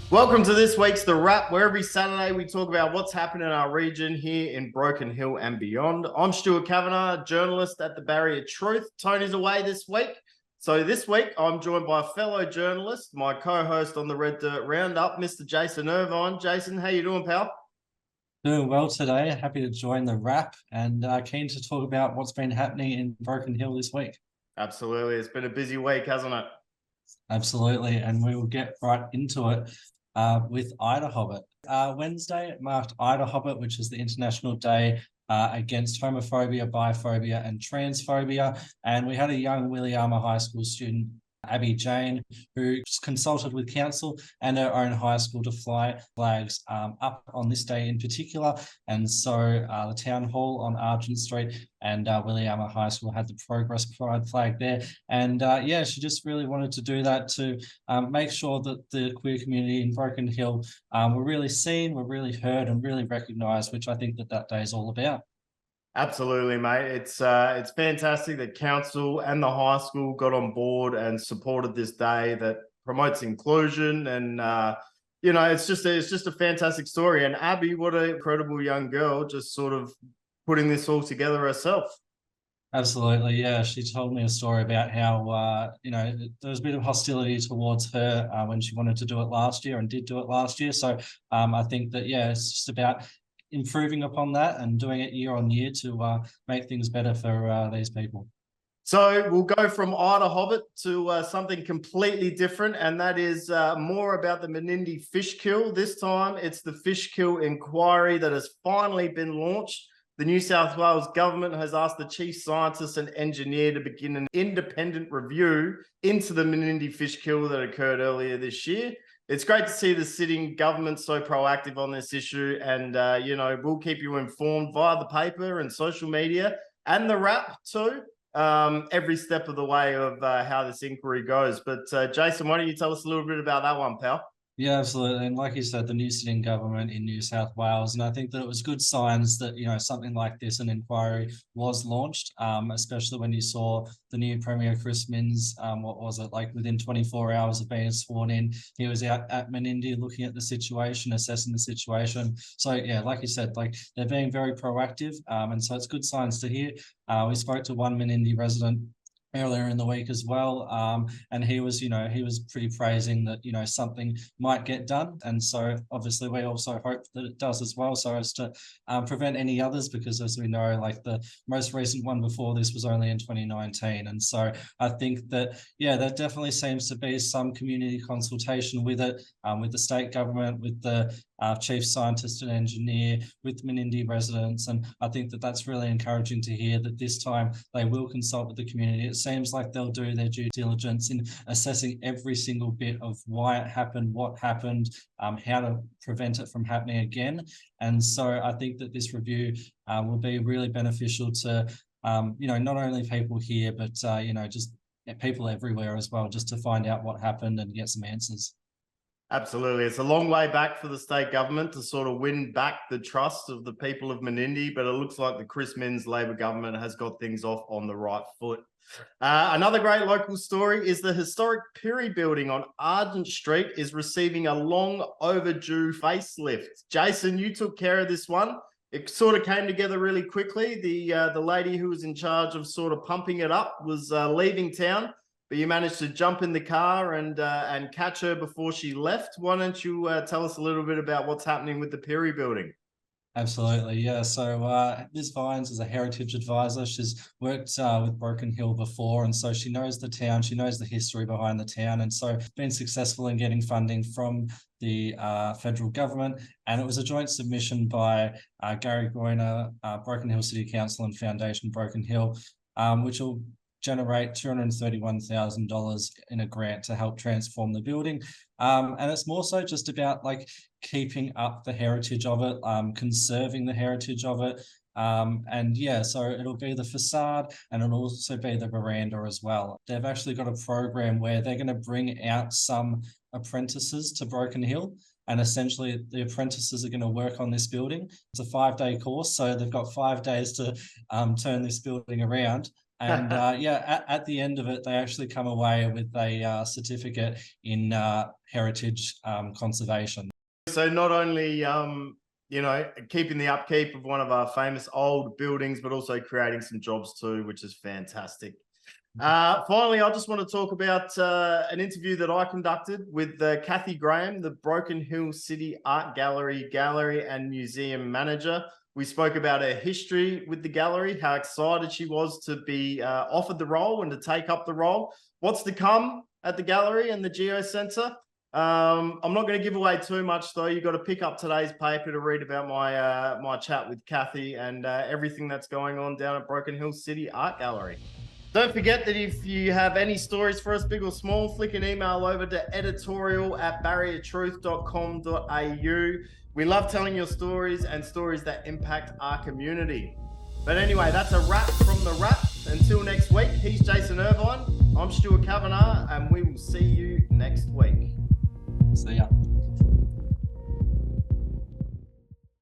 Welcome to this week's The Wrap, where every Saturday we talk about what's happened in our region here in Broken Hill and beyond. I'm Stuart Kavanagh, journalist at the Barrier Truth. Tony's away this week. So this week I'm joined by a fellow journalist, my co-host on the Red Dirt Roundup, Mr. Jason Irvine. Jason, how you doing, pal? Doing well today. Happy to join the wrap and keen to talk about what's been happening in Broken Hill this week. Absolutely. It's been a busy week, hasn't it? Absolutely. And we will get right into it with IDAHOBIT. Wednesday it marked IDAHOBIT, which is the International Day against homophobia, biphobia, and transphobia. And we had a young Williama High School student, Abby Jane, who consulted with council and her own high school to fly flags up on this day in particular. And so the town hall on Argent Street and Williama High School had the Progress Pride flag there. And yeah, she just really wanted to do that to make sure that the queer community in Broken Hill were really seen, were really heard, and really recognised, which I think that day is all about. Absolutely, mate. It's fantastic that council and the high school got on board and supported this day that promotes inclusion, and it's just a fantastic story. And Abby, what an incredible young girl, just sort of putting this all together herself. Absolutely, yeah. She told me a story about how there was a bit of hostility towards her when she wanted to do it last year and did do it last year. So I think that yeah, it's just about improving upon that and doing it year on year to make things better for these people. So we'll go from IDAHOBIT to something completely different, and that is more about the menindee fish kill. This time it's the fish kill inquiry that has finally been launched. The New South Wales government has asked the chief scientist and engineer to begin an independent review into the menindee fish kill that occurred earlier this year. It's great to see the sitting government so proactive on this issue, and we'll keep you informed via the paper and social media and the wrap too, every step of the way of how this inquiry goes. But Jason, why don't you tell us a little bit about that one, pal? Yeah, absolutely. And like you said, the new sitting government in New South Wales, and I think that it was good signs that, something like this, an inquiry was launched, especially when you saw the new Premier Chris Minns, what was it, like within 24 hours of being sworn in, he was out at Menindee looking at the situation, assessing the situation. So yeah, like you said, like they're being very proactive. And so it's good signs to hear. We spoke to one Menindee resident earlier in the week as well. And he was pretty praising that, something might get done. And so obviously we also hope that it does as well, so as to prevent any others, because as we know, like the most recent one before this was only in 2019. And so I think that, yeah, there definitely seems to be some community consultation with it, with the state government, with the chief scientist and engineer, with Menindee residents. And I think that that's really encouraging to hear that this time they will consult with the community. It seems like they'll do their due diligence in assessing every single bit of why it happened, what happened, how to prevent it from happening again. And so I think that this review will be really beneficial to, not only people here, but, just people everywhere as well, just to find out what happened and get some answers. Absolutely. It's a long way back for the state government to sort of win back the trust of the people of Menindee, but it looks like the Chris Minns Labor government has got things off on the right foot. Another great local story is the historic Pirie building on Argent Street is receiving a long overdue facelift. Jason, you took care of this one. It sort of came together really quickly. The lady who was in charge of sort of pumping it up was leaving town, but you managed to jump in the car and catch her before she left. Why don't you tell us a little bit about what's happening with the Pirie building? Absolutely, yeah. So Ms. Vines is a heritage advisor. She's worked with Broken Hill before, and so she knows the town. She knows the history behind the town, and so been successful in getting funding from the federal government. And it was a joint submission by Gary Groiner, Broken Hill City Council, and Foundation Broken Hill, which will generate $231,000 in a grant to help transform the building. And it's more so just about like keeping up the heritage of it, conserving the heritage of it. And yeah, so it'll be the facade and it'll also be the veranda as well. They've actually got a program where they're going to bring out some apprentices to Broken Hill. And essentially, the apprentices are going to work on this building. It's a 5-day course, so they've got 5 days to turn this building around. And yeah, at the end of it, they actually come away with a certificate in heritage conservation. So not only keeping the upkeep of one of our famous old buildings, but also creating some jobs too, which is fantastic. Finally, I just want to talk about an interview that I conducted with Kathy Graham, the Broken Hill City Art Gallery and Museum Manager. We spoke about her history with the gallery, how excited she was to be offered the role and to take up the role. What's to come at the gallery and the Geo Centre. I'm not going to give away too much, though. You've got to pick up today's paper to read about my chat with Kathy and everything that's going on down at Broken Hill City Art Gallery. Don't forget that if you have any stories for us, big or small, flick an email over to editorial@barriertruth.com.au. We love telling your stories and stories that impact our community. But anyway, that's a wrap from the wrap. Until next week, he's Jason Irvine. I'm Stuart Kavanagh, and we will see you next week. See ya.